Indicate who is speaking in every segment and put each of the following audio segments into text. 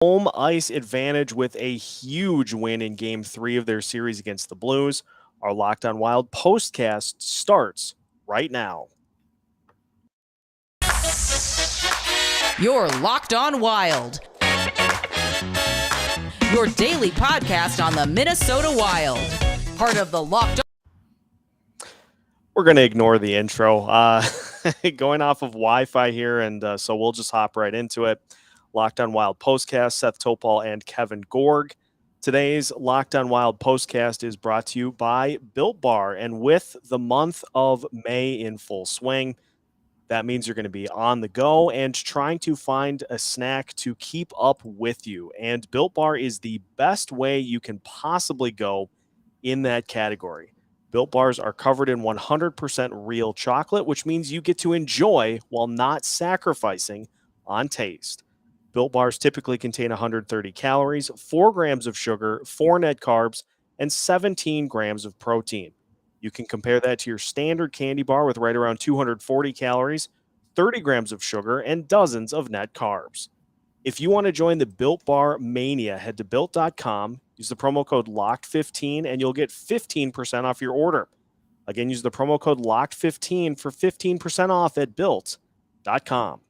Speaker 1: home ice advantage with a huge win in Game 3 of their series against the Blues. Our Locked On Wild postcast starts right now.
Speaker 2: You're Locked On Wild, your daily podcast on the Minnesota Wild, part of the Locked On.
Speaker 1: We're going to ignore the intro. Going off of Wi-Fi here, and so we'll just hop right into it. Locked On Wild postcast, Seth Topol and Kevin Gorg. Today's Locked On Wild postcast is brought to you by Built Bar, and with the month of May in full swing, that means you're going to be on the go and trying to find a snack to keep up with you. And Built Bar is the best way you can possibly go in that category. Built Bars are covered in 100% real chocolate, which means you get to enjoy while not sacrificing on taste. Built Bars typically contain 130 calories, 4 grams of sugar, 4 net carbs, and 17 grams of protein. You can compare that to your standard candy bar with right around 240 calories, 30 grams of sugar, and dozens of net carbs. If you want to join the Built Bar Mania, head to Built.com, use the promo code LOCKED15, and you'll get 15% off your order. Again, use the promo code LOCKED15 for 15% off at Built.com.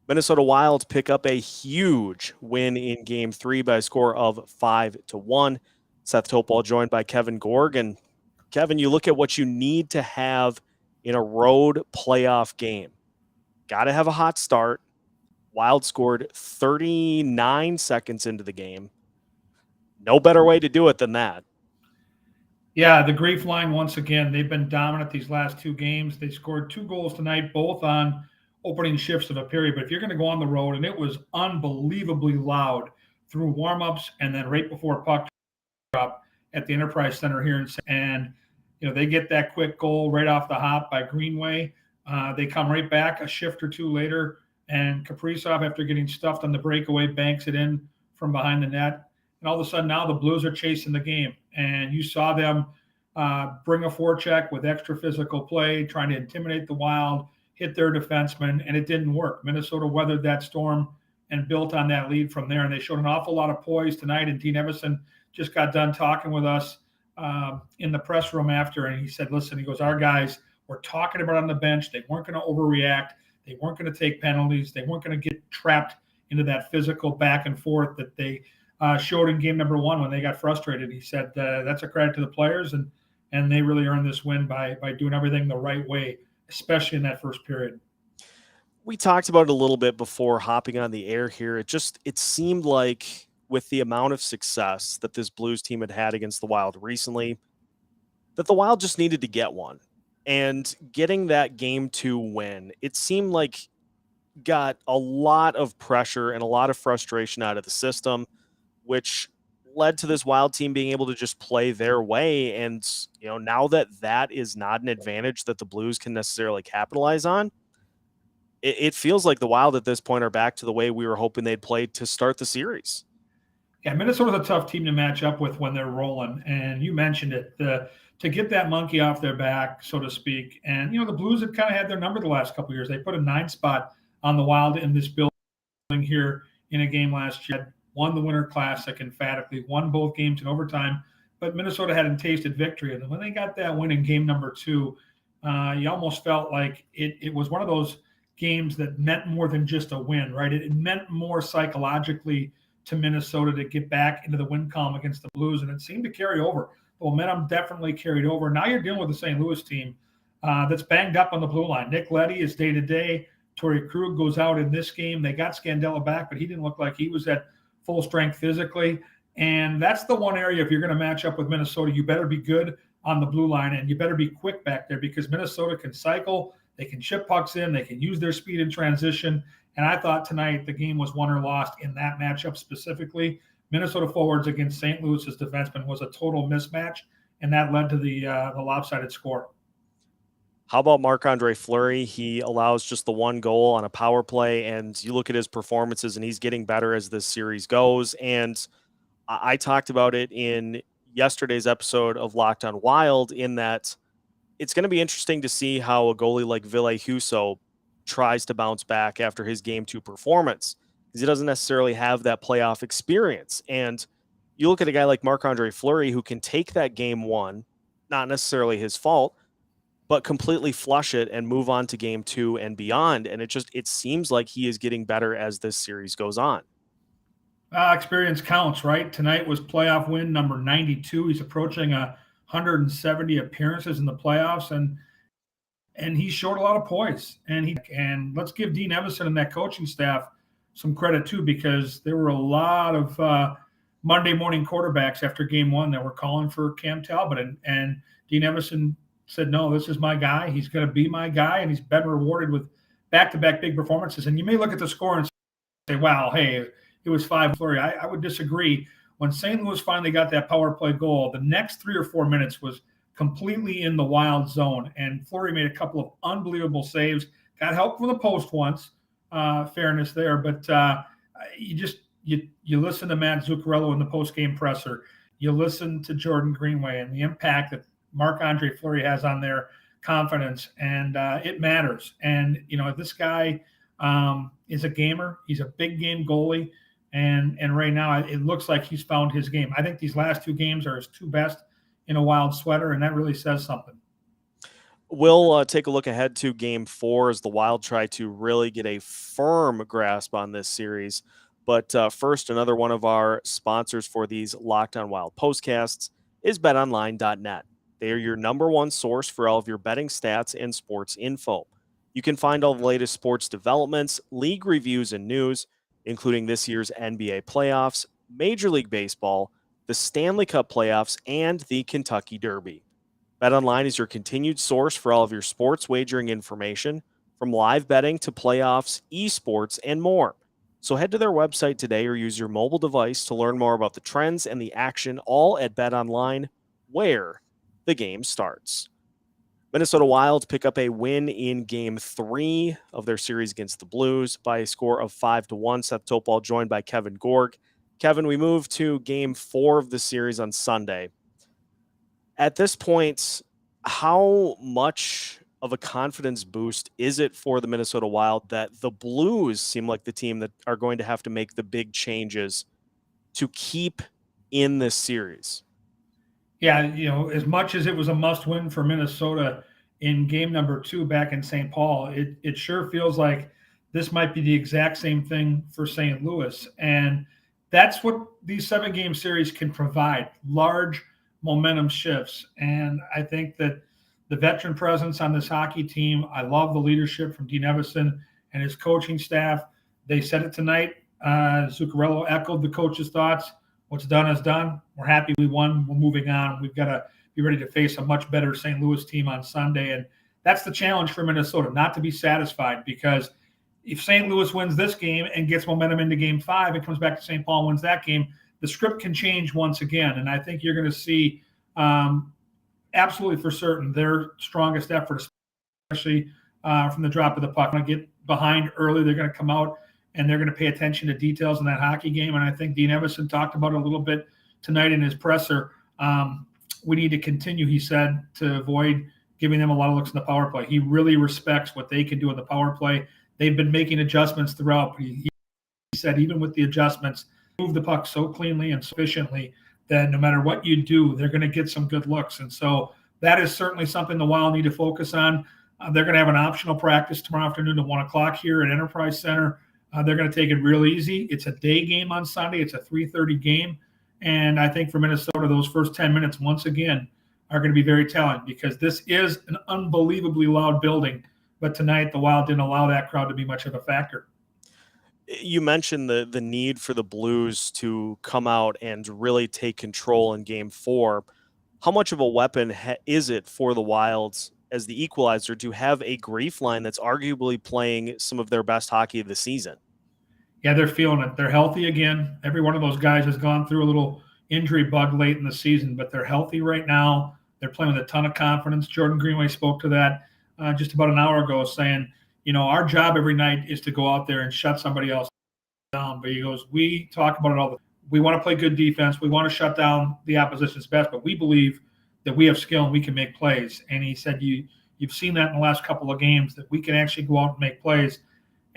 Speaker 1: Minnesota Wild pick up a huge win in Game 3 by a score of 5-1. Seth Topol joined by Kevin Gorg. And Kevin, you look at what you need to have in a road playoff game. Got to have a hot start. Wild scored 39 seconds into the game. No better way to do it than that.
Speaker 3: Yeah, the GREEF line, once again, they've been dominant these last 2 games. They scored 2 goals tonight, both on opening shifts of a period. But if you're going to go on the road, and it was unbelievably loud through warmups and then right before puck drop at the Enterprise Center here, and they get that quick goal right off the hop by Greenway. They come right back a shift or 2 later, and Kaprizov, after getting stuffed on the breakaway, banks it in from behind the net. And all of a sudden now the Blues are chasing the game. And you saw them bring a forecheck with extra physical play, trying to intimidate the Wild, hit their defensemen, and it didn't work. Minnesota weathered that storm and built on that lead from there. And they showed an awful lot of poise tonight. And Dean Evison just got done talking with us in the press room after, and he said, listen, he goes, our guys were talking about on the bench. They weren't going to overreact. They weren't going to take penalties. They weren't going to get trapped into that physical back and forth that they showed in game number 1 when they got frustrated. He said that's a credit to the players, and they really earned this win by doing everything the right way, especially in that first period.
Speaker 1: We talked about it a little bit before hopping on the air here. It seemed like with the amount of success that this Blues team had had against the Wild recently, that the Wild just needed to get one. And getting that Game 2 win, it seemed like got a lot of pressure and a lot of frustration out of the system, which led to this Wild team being able to just play their way. And, now that is not an advantage that the Blues can necessarily capitalize on, it feels like the Wild at this point are back to the way we were hoping they'd play to start the series.
Speaker 3: Yeah, Minnesota's a tough team to match up with when they're rolling. And you mentioned it, to get that monkey off their back, so to speak. And, the Blues have kind of had their number the last couple of years. They put a 9 spot on the Wild in this building here in a game last year. Won the Winter Classic emphatically, won both games in overtime, but Minnesota hadn't tasted victory. And when they got that win in game number 2, you almost felt like it was one of those games that meant more than just a win, right? It meant more psychologically to Minnesota to get back into the win column against the Blues, and it seemed to carry over. The momentum definitely carried over. Now you're dealing with the St. Louis team that's banged up on the blue line. Nick Leddy is day-to-day. Torrey Krug goes out in this game. They got Scandella back, but he didn't look like he was at full strength physically. And that's the one area, if you're going to match up with Minnesota, you better be good on the blue line, and you better be quick back there, because Minnesota can cycle. They can chip pucks in. They can use their speed in transition. And I thought tonight the game was won or lost in that matchup specifically. Minnesota forwards against St. Louis's defensemen was a total mismatch, and that led to the lopsided score.
Speaker 1: How about Marc-Andre Fleury? He allows just the 1 goal on a power play, and you look at his performances, and he's getting better as this series goes. And I talked about it in yesterday's episode of Locked On Wild, in that it's going to be interesting to see how a goalie like Ville Husso tries to bounce back after his Game 2 performance. because he doesn't necessarily have that playoff experience. And you look at a guy like Marc-Andre Fleury who can take that game one, not necessarily his fault, but completely flush it and move on to game two and beyond. And it seems like he is getting better as this series goes on.
Speaker 3: Experience counts, right? Tonight was playoff win number 92. He's approaching 170 appearances in the playoffs, and he showed a lot of poise. And let's give Dean Evison and that coaching staff some credit too, because there were a lot of Monday morning quarterbacks after game one that were calling for Cam Talbot, and Dean Evison said, no, this is my guy. He's going to be my guy, and he's been rewarded with back-to-back big performances. And you may look at the score and say, wow, hey, it was 5 Fleury. I would disagree. When St. Louis finally got that power play goal, the next 3 or 4 minutes was completely in the Wild zone, and Fleury made a couple of unbelievable saves. Got help from the post once, fairness there, but you listen to Matt Zuccarello in the post-game presser. You listen to Jordan Greenway and the impact that Marc-Andre Fleury has on their confidence, and it matters. And, this guy is a gamer. He's a big game goalie, and right now it looks like he's found his game. I think these last 2 games are his 2 best in a Wild sweater, and that really says something.
Speaker 1: We'll take a look ahead to game 4 as the Wild try to really get a firm grasp on this series. But first, another one of our sponsors for these Locked On Wild postcasts is BetOnline.net. They are your number one source for all of your betting stats and sports info. You can find all the latest sports developments, league reviews, and news, including this year's NBA playoffs, Major League Baseball, the Stanley Cup playoffs, and the Kentucky Derby. BetOnline is your continued source for all of your sports wagering information, from live betting to playoffs, esports, and more. So head to their website today or use your mobile device to learn more about the trends and the action, all at BetOnline, where the game starts. Minnesota Wild pick up a win in Game 3 of their series against the Blues by a score of 5-1. Seth Topol joined by Kevin Gorg. Kevin, we move to Game 4 of the series on Sunday. At this point, how much of a confidence boost is it for the Minnesota Wild that the Blues seem like the team that are going to have to make the big changes to keep in this series?
Speaker 3: Yeah, as much as it was a must-win for Minnesota in game number 2 back in St. Paul, it sure feels like this might be the exact same thing for St. Louis. And that's what these 7-game series can provide, large momentum shifts. And I think that the veteran presence on this hockey team, I love the leadership from Dean Evison and his coaching staff. They said it tonight. Zuccarello echoed the coach's thoughts. What's done is done. We're happy we won. We're moving on. We've got to be ready to face a much better St. Louis team on Sunday. And that's the challenge for Minnesota, not to be satisfied, because if St. Louis wins this game and gets momentum into Game 5 and comes back to St. Paul and wins that game, the script can change once again. And I think you're going to see absolutely for certain their strongest effort, especially from the drop of the puck. When I get behind early, they're going to come out and they're going to pay attention to details in that hockey game. And I think Dean Evison talked about it a little bit tonight in his presser. We need to continue, he said, to avoid giving them a lot of looks in the power play. He really respects what they can do in the power play. They've been making adjustments throughout, but he said even with the adjustments, move the puck so cleanly and sufficiently that no matter what you do, they're going to get some good looks. And so that is certainly something the Wild need to focus on. They're going to have an optional practice tomorrow afternoon at 1 o'clock here at Enterprise Center. They're going to take it real easy. It's a day game on Sunday. It's a 3:30 game. And I think for Minnesota, those first 10 minutes, once again, are going to be very telling, because this is an unbelievably loud building. But tonight, the Wild didn't allow that crowd to be much of a factor.
Speaker 1: You mentioned the need for the Blues to come out and really take control in Game 4. How much of a weapon is it for the Wilds as the equalizer to have a GREEF line that's arguably playing some of their best hockey of the season?
Speaker 3: Yeah, they're feeling it. They're healthy again. Every one of those guys has gone through a little injury bug late in the season, but they're healthy right now. They're playing with a ton of confidence. Jordan Greenway spoke to that just about an hour ago, saying, our job every night is to go out there and shut somebody else down. But he goes, we talk about it all the time. We want to play good defense. We want to shut down the opposition's best, but we believe that we have skill and we can make plays. And he said, you've seen that in the last couple of games, that we can actually go out and make plays.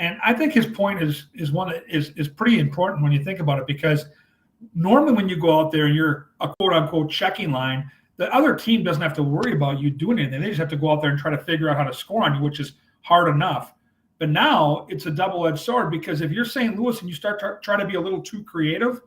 Speaker 3: And I think his point is one that is pretty important when you think about it, because normally when you go out there and you're a quote unquote checking line, the other team doesn't have to worry about you doing anything. They just have to go out there and try to figure out how to score on you, which is hard enough. But now it's a double-edged sword, because if you're St. Louis and you start to try to be a little too creative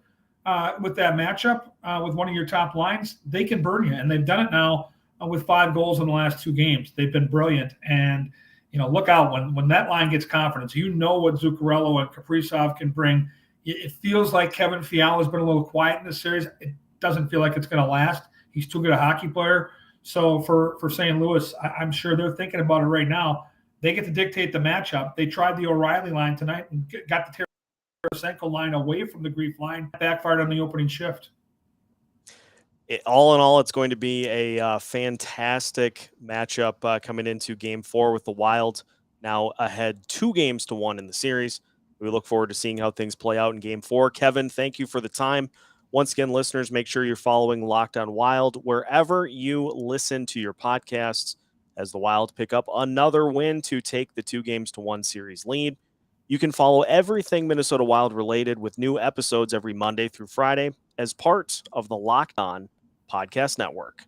Speaker 3: with that matchup with one of your top lines, they can burn you. And they've done it now with 5 goals in the last 2 games. They've been brilliant. And, look out when that line gets confidence. What Zuccarello and Kaprizov can bring. It feels like Kevin Fiala has been a little quiet in this series. It doesn't feel like it's going to last. He's too good a hockey player. So for St. Louis, I'm sure they're thinking about it right now. They get to dictate the matchup. They tried the O'Reilly line tonight and got the Tarasenko line away from the GREEF line. Backfired on the opening shift.
Speaker 1: All in all, it's going to be a fantastic matchup coming into Game 4 with the Wild now ahead 2-1 in the series. We look forward to seeing how things play out in Game 4. Kevin, thank you for the time. Once again, listeners, make sure you're following Locked On Wild wherever you listen to your podcasts, as the Wild pick up another win to take the 2-1 series lead. You can follow everything Minnesota Wild related with new episodes every Monday through Friday as part of the Locked On Podcast Network.